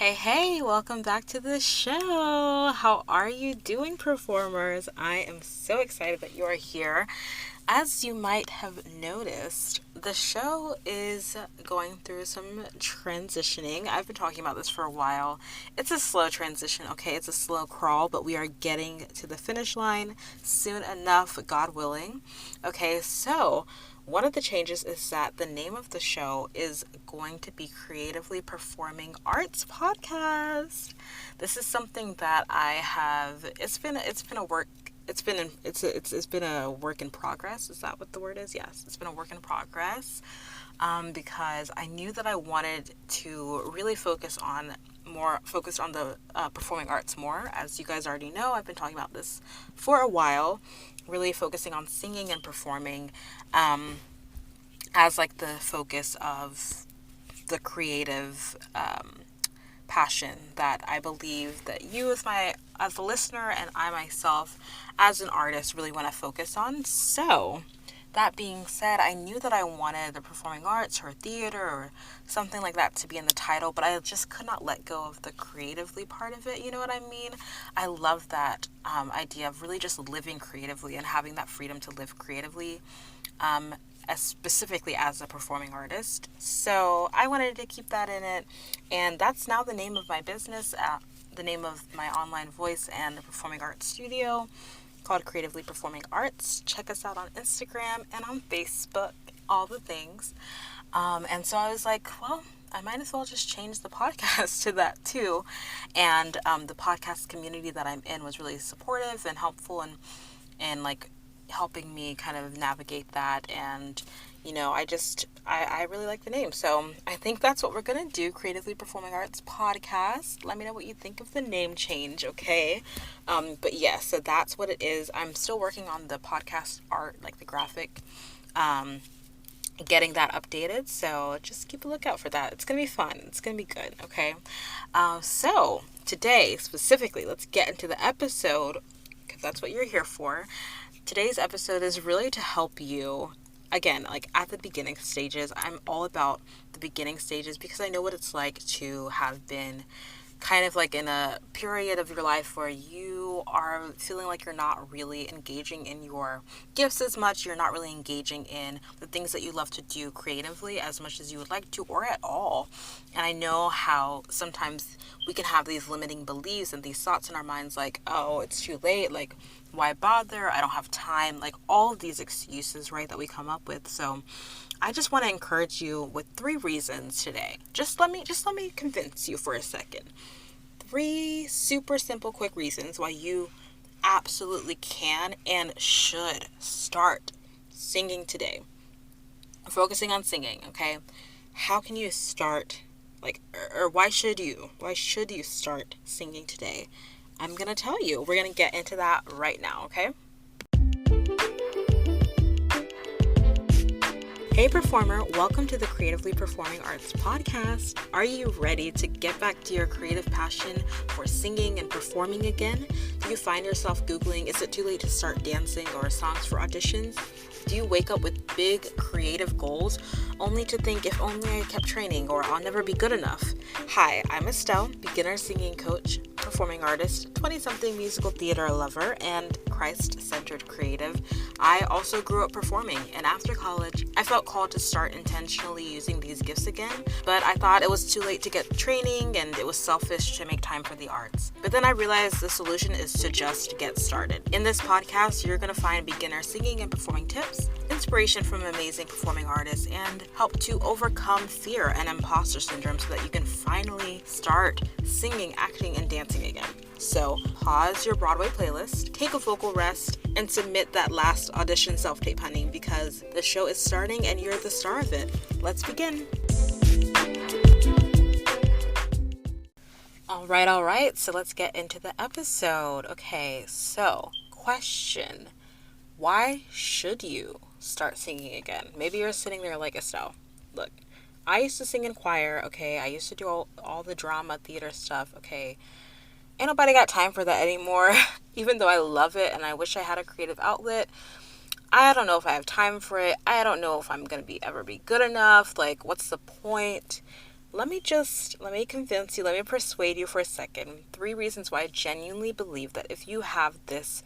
Hey, welcome back to the show. How are you doing, performers? I am so excited that you are here. As you might have noticed, the show is going through some transitioning. I've been talking about this for a while. It's a slow transition, okay? It's a slow crawl, but we are getting to the finish line soon enough, God willing. Okay, so one of the changes is that the name of the show is going to be Creatively Performing Arts Podcast. This is something that I have. It's been a work. It's been a work in progress. Is that what the word is? Yes, it's been a work in progress. Because I knew that I wanted to really focus on the performing arts more. As you guys already know, I've been talking about this for a while, really focusing on singing and performing as like the focus of the creative passion that I believe that you as a listener and I myself as an artist really want to focus on. So that being said, I knew that I wanted the performing arts or theater or something like that to be in the title, but I just could not let go of the creatively part of it. You know what I mean? I love that idea of really just living creatively and having that freedom to live creatively, specifically as a performing artist. So I wanted to keep that in it, and that's now the name of my business, the name of my online voice and performing arts studio, called Creatively Performing Arts. Check us out on Instagram and on Facebook, all the things. And so I was like, well, I might as well just change the podcast to that too. And the podcast community that I'm in was really supportive and helpful and like helping me kind of navigate that. And I really like the name, so I think that's what we're gonna do. Creatively Performing Arts Podcast. Let me know what you think of the name change, okay? But yes, so that's what it is. I'm still working on the podcast art, like the graphic, getting that updated, so just keep a lookout for that. It's gonna be fun. It's gonna be good, okay? So today specifically, let's get into the episode, because that's what you're here for. Today's episode is really to help you, again, like at the beginning stages. I'm all about the beginning stages because I know what it's like to have been kind of like in a period of your life where you are feeling like you're not really engaging in your gifts as much. You're not really engaging in the things that you love to do creatively as much as you would like to, or at all. And I know how sometimes we can have these limiting beliefs and these thoughts in our minds like, oh, it's too late, like, why bother? I don't have time. Like all of these excuses, right, that we come up with. So I just want to encourage you with 3 reasons today. Just let me convince you for a second. 3 super simple, quick reasons why you absolutely can and should start singing today. Focusing on singing, okay? How can you start, like, or why should you? Why should you start singing today? I'm going to tell you. We're going to get into that right now, okay? Hey performer, welcome to the Creatively Performing Arts Podcast. Are you ready to get back to your creative passion for singing and performing again? Do you find yourself Googling, is it too late to start dancing, or songs for auditions? Do you wake up with big creative goals only to think, if only I kept training, or I'll never be good enough? Hi, I'm Estelle, beginner singing coach, performing artist, 20-something musical theater lover, and Christ-centered creative. I also grew up performing, and after college, I felt called to start intentionally using these gifts again, but I thought it was too late to get training, and it was selfish to make time for the arts. But then I realized the solution is to just get started. In this podcast, you're going to find beginner singing and performing tips, inspiration from amazing performing artists, and help to overcome fear and imposter syndrome so that you can finally start singing, acting, and dancing again. So pause your Broadway playlist, take a vocal rest, and submit that last audition self-tape, honey, because the show is starting and you're the star of it. Let's begin. All right. So let's get into the episode. Okay, so question. Why should you start singing again? Maybe you're sitting there like, Estelle, look, I used to sing in choir, okay? I used to do all the drama, theater stuff, okay? Ain't nobody got time for that anymore. Even though I love it and I wish I had a creative outlet, I don't know if I have time for it. I don't know if I'm going to ever be good enough. Like, what's the point? let me convince you, let me persuade you for a second. 3 reasons why I genuinely believe that if you have this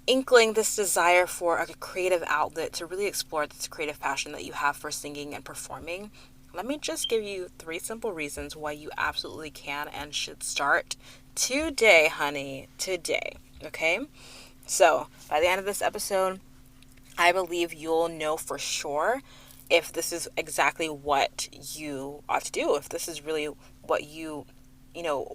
inkling, this desire for a creative outlet to really explore this creative passion that you have for singing and performing, let me just give you 3 simple reasons why you absolutely can and should start today, honey. Today. Okay? So, by the end of this episode, I believe you'll know for sure if this is exactly what you ought to do, if this is really what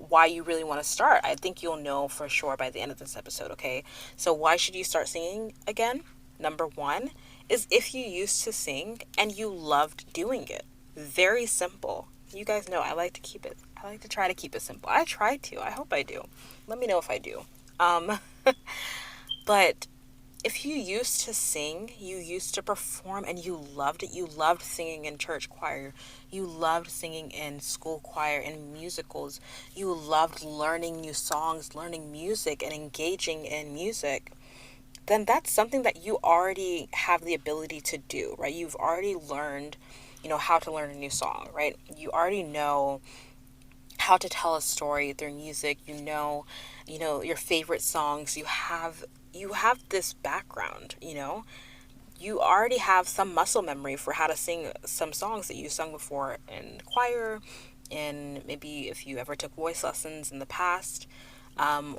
why you really want to start. I think you'll know for sure by the end of this episode, okay? So, why should you start singing again? Number one is if you used to sing and you loved doing it. Very simple. You guys know I like to try to keep it simple. I try to. I hope I do. Let me know if I do. Um, but if you used to sing, you used to perform, and you loved it, you loved singing in church choir, you loved singing in school choir and musicals, you loved learning new songs, learning music, and engaging in music, then that's something that you already have the ability to do, right? You've already learned, how to learn a new song, right? You already know how to tell a story through music. Your favorite songs. You have this background. You already have some muscle memory for how to sing some songs that you sung before in choir, and maybe if you ever took voice lessons in the past,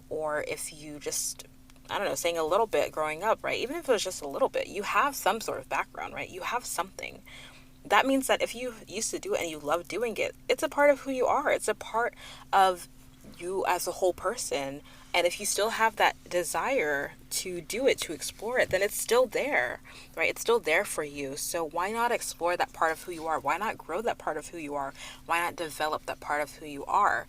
or if you just, I don't know, sang a little bit growing up, right? Even if it was just a little bit, you have some sort of background, right? You have something. That means that if you used to do it and you love doing it, it's a part of who you are. It's a part of you as a whole person. And if you still have that desire to do it, to explore it, then it's still there, right? It's still there for you. So why not explore that part of who you are? Why not grow that part of who you are? Why not develop that part of who you are?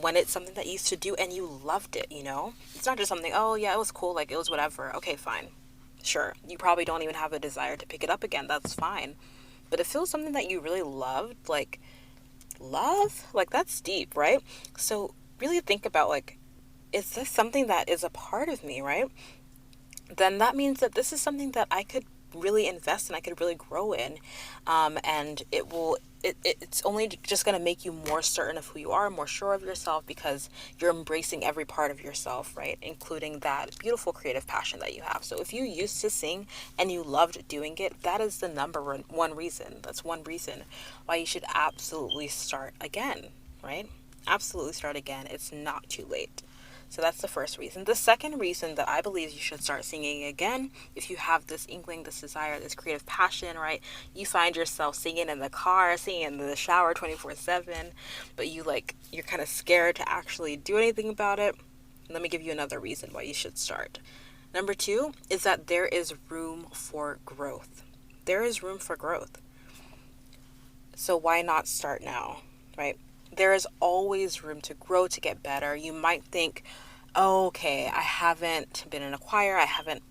When it's something that you used to do and you loved it, It's not just something, oh yeah, it was cool, like it was whatever. Okay, fine. Sure. You probably don't even have a desire to pick it up again. That's fine. But if it was something that you really loved, like love, like that's deep, right? So really think about, like, is this something that is a part of me, right? Then that means that this is something that I could really invest in, I could really grow in, and it's only just going to make you more certain of who you are, more sure of yourself, because you're embracing every part of yourself, right? Including that beautiful creative passion that you have. So if you used to sing and you loved doing it, that is the one reason. That's one reason why you should absolutely start again, right? Absolutely start again. It's not too late. So that's the first reason. The second reason that I believe you should start singing again, if you have this inkling, this desire, this creative passion, right? You find yourself singing in the car, singing in the shower 24/7, but you're kind of scared to actually do anything about it. Let me give you another reason why you should start. Number 2 is that there is room for growth. There is room for growth. So why not start now, right? There is always room to grow, to get better. You might think, oh, okay, I haven't been in a choir. I haven't,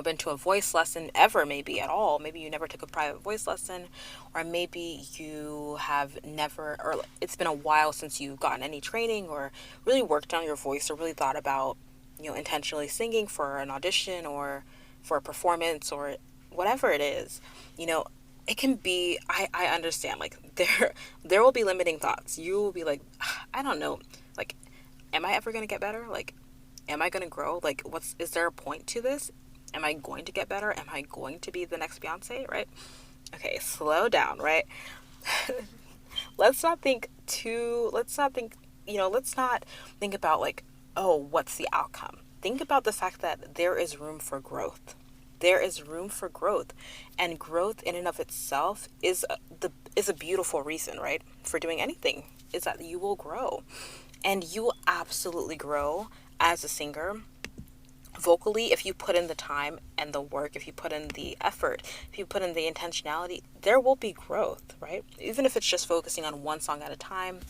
been to a voice lesson ever, maybe at all. Maybe you never took a private voice lesson, or maybe you have never, or it's been a while since you've gotten any training or really worked on your voice or really thought about, intentionally singing for an audition or for a performance or whatever it is. You know, it can be, I understand, like there will be limiting thoughts. You will be like, I don't know, like, am I ever going to get better? Like, am I going to grow? Like, is there a point to this? Am I going to get better? Am I going to be the next Beyonce, right? Okay, slow down, right? Let's not think about, like, oh, what's the outcome? Think about the fact that there is room for growth. There is room for growth, and growth in and of itself is a beautiful reason, right, for doing anything, is that you will grow, and you will absolutely grow as a singer vocally if you put in the time and the work, if you put in the effort, if you put in the intentionality. There will be growth, right? Even if it's just focusing on one song at a time.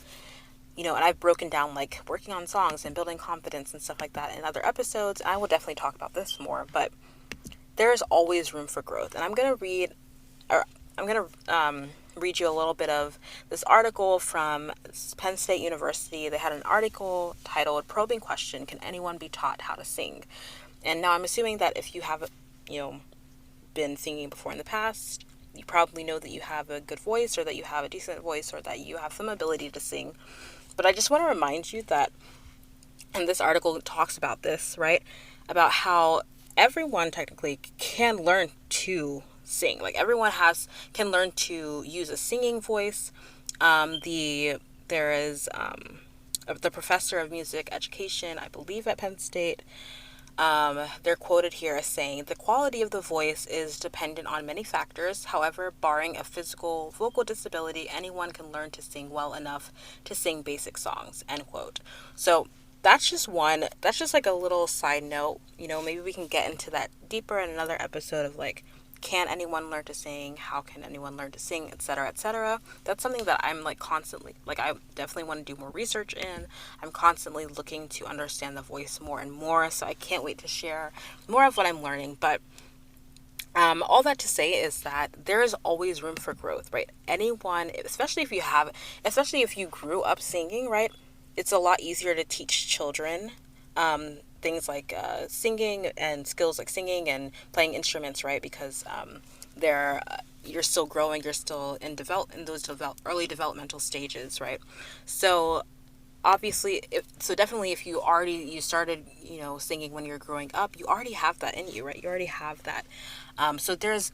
And I've broken down, like, working on songs and building confidence and stuff like that in other episodes. I will definitely talk about this more, but there is always room for growth. And I'm going to read you a little bit of this article from Penn State University. They had an article titled "Probing Question: Can Anyone Be Taught How to Sing?" And now I'm assuming that if you have, been singing before in the past, You probably know that you have a good voice, or that you have a decent voice, or that you have some ability to sing. But I just want to remind you that, and this article talks about this, right? About how everyone technically can learn to sing. Like everyone can learn to use a singing voice. There is the professor of music education, I believe at Penn State. They're quoted here as saying, the quality of the voice is dependent on many factors. However, barring a physical vocal disability, anyone can learn to sing well enough to sing basic songs, end quote. So that's just like a little side note. Maybe we can get into that deeper in another episode of like, can anyone learn to sing? How can anyone learn to sing, etc., etc.? That's something that I'm like constantly, like I definitely want to do more research in. I'm constantly looking to understand the voice more and more, so I can't wait to share more of what I'm learning. But all that to say is that there is always room for growth, right? Anyone, especially if you grew up singing, right? It's a lot easier to teach children things like singing and skills like singing and playing instruments, right? Because they're you're still growing, you're still in those early developmental stages, right? So obviously, definitely if you started singing when you're growing up, you already have that in you, right? You already have that. So there's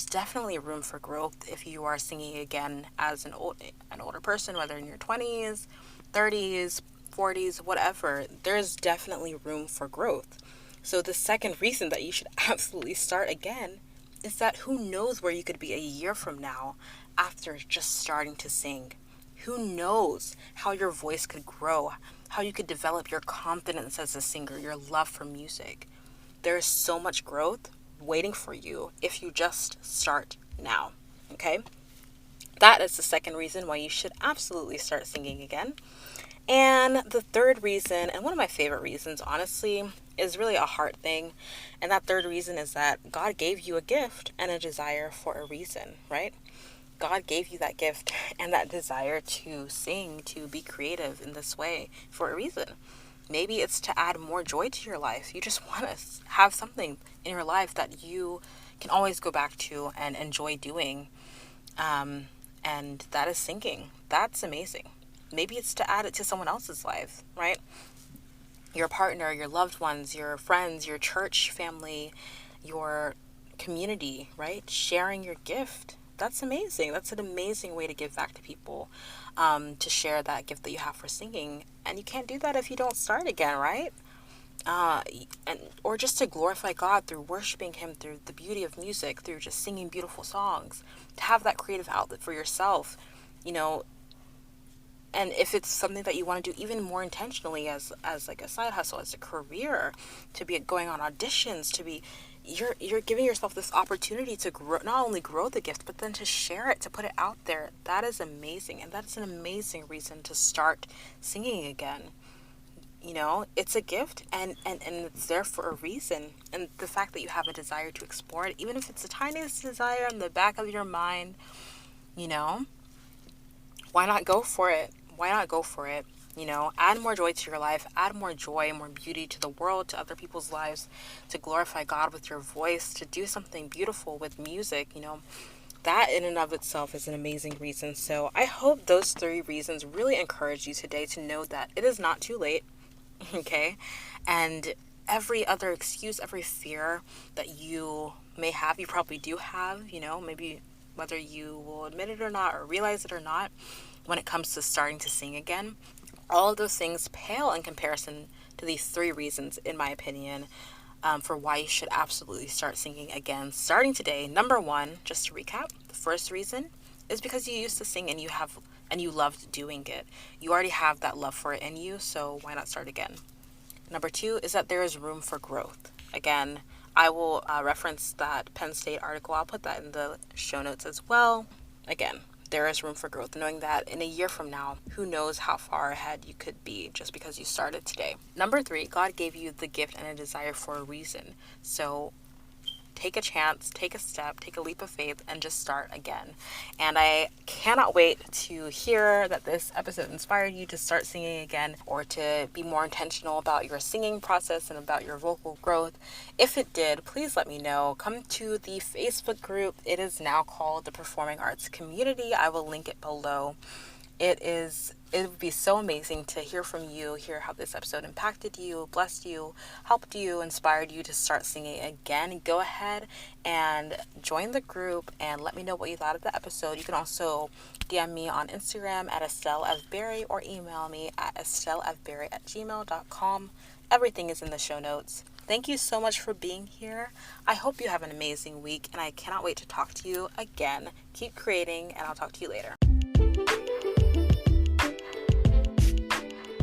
definitely room for growth if you are singing again as an older person, whether in your 20s, 30s, 40s, whatever. There's definitely room for growth. So the second reason that you should absolutely start again is that who knows where you could be a year from now after just starting to sing. Who knows how your voice could grow, how you could develop your confidence as a singer, your love for music. There is so much growth waiting for you if you just start now. Okay? That is the second reason why you should absolutely start singing again. And the third reason, and one of my favorite reasons, honestly, is really a heart thing. And that third reason is that God gave you a gift and a desire for a reason, right? God gave you that gift and that desire to sing, to be creative in this way for a reason. Maybe it's to add more joy to your life. You just want to have something in your life that you can always go back to and enjoy doing. And that is singing. That's amazing. Maybe it's to add it to someone else's life, right? Your partner, your loved ones, your friends, your church family, your community, right? Sharing your gift. That's amazing. That's an amazing way to give back to people, to share that gift that you have for singing. And you can't do that if you don't start again, right? Or just to glorify God through worshiping Him, through the beauty of music, through just singing beautiful songs, to have that creative outlet for yourself, you know. And if it's something that you want to do even more intentionally as like a side hustle, as a career, to be going on auditions, you're giving yourself this opportunity to grow, not only grow the gift, but then to share it, to put it out there. That is amazing. And that's an amazing reason to start singing again. It's a gift, and it's there for a reason. And the fact that you have a desire to explore it, even if it's the tiniest desire in the back of your mind, you know, why not go for it? Why not go for it? Add more joy to your life, add more joy, more beauty to the world, to other people's lives, to glorify God with your voice, to do something beautiful with music. That in and of itself is an amazing reason. So I hope those 3 reasons really encourage you today to know that it is not too late, okay? And every other excuse, every fear that you may have, you probably do have, maybe whether you will admit it or not, or realize it or not, when it comes to starting to sing again, all of those things pale in comparison to these 3 reasons, in my opinion, for why you should absolutely start singing again, starting today. Number 1, just to recap, the first reason is because you used to sing and you loved doing it. You already have that love for it in you, so why not start again? Number 2 is that there is room for growth. Again, I will reference that Penn State article. I'll put that in the show notes as well. Again, there is room for growth, knowing that in a year from now, who knows how far ahead you could be just because you started today. Number 3, God gave you the gift and a desire for a reason. So take a chance, take a step, take a leap of faith, and just start again. And I cannot wait to hear that this episode inspired you to start singing again or to be more intentional about your singing process and about your vocal growth. If it did, please let me know. Come to the Facebook group. It is now called the Performing Arts Community. I will link it below. It would be so amazing to hear from you, hear how this episode impacted you, blessed you, helped you, inspired you to start singing again. Go ahead and join the group and let me know what you thought of the episode. You can also DM me on Instagram at EstelleFBerry or email me at estellefberry@gmail.com. Everything is in the show notes. Thank you so much for being here. I hope you have an amazing week, and I cannot wait to talk to you again. Keep creating, and I'll talk to you later.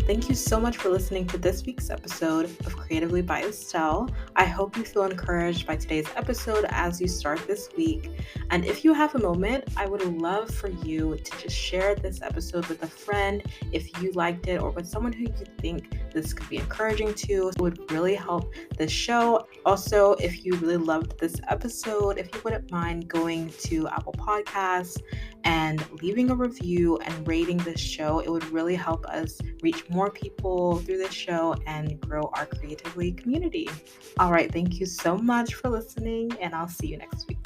Thank you so much for listening to this week's episode of Creatively by Estelle. I hope you feel encouraged by today's episode as you start this week. And if you have a moment, I would love for you to just share this episode with a friend if you liked it or with someone who you think this could be encouraging to. It would really help the show. Also, if you really loved this episode, if you wouldn't mind going to Apple Podcasts and leaving a review and rating this show, it would really help us reach more people through this show and grow our Creatively community. All right, thank you so much for listening, and I'll see you next week.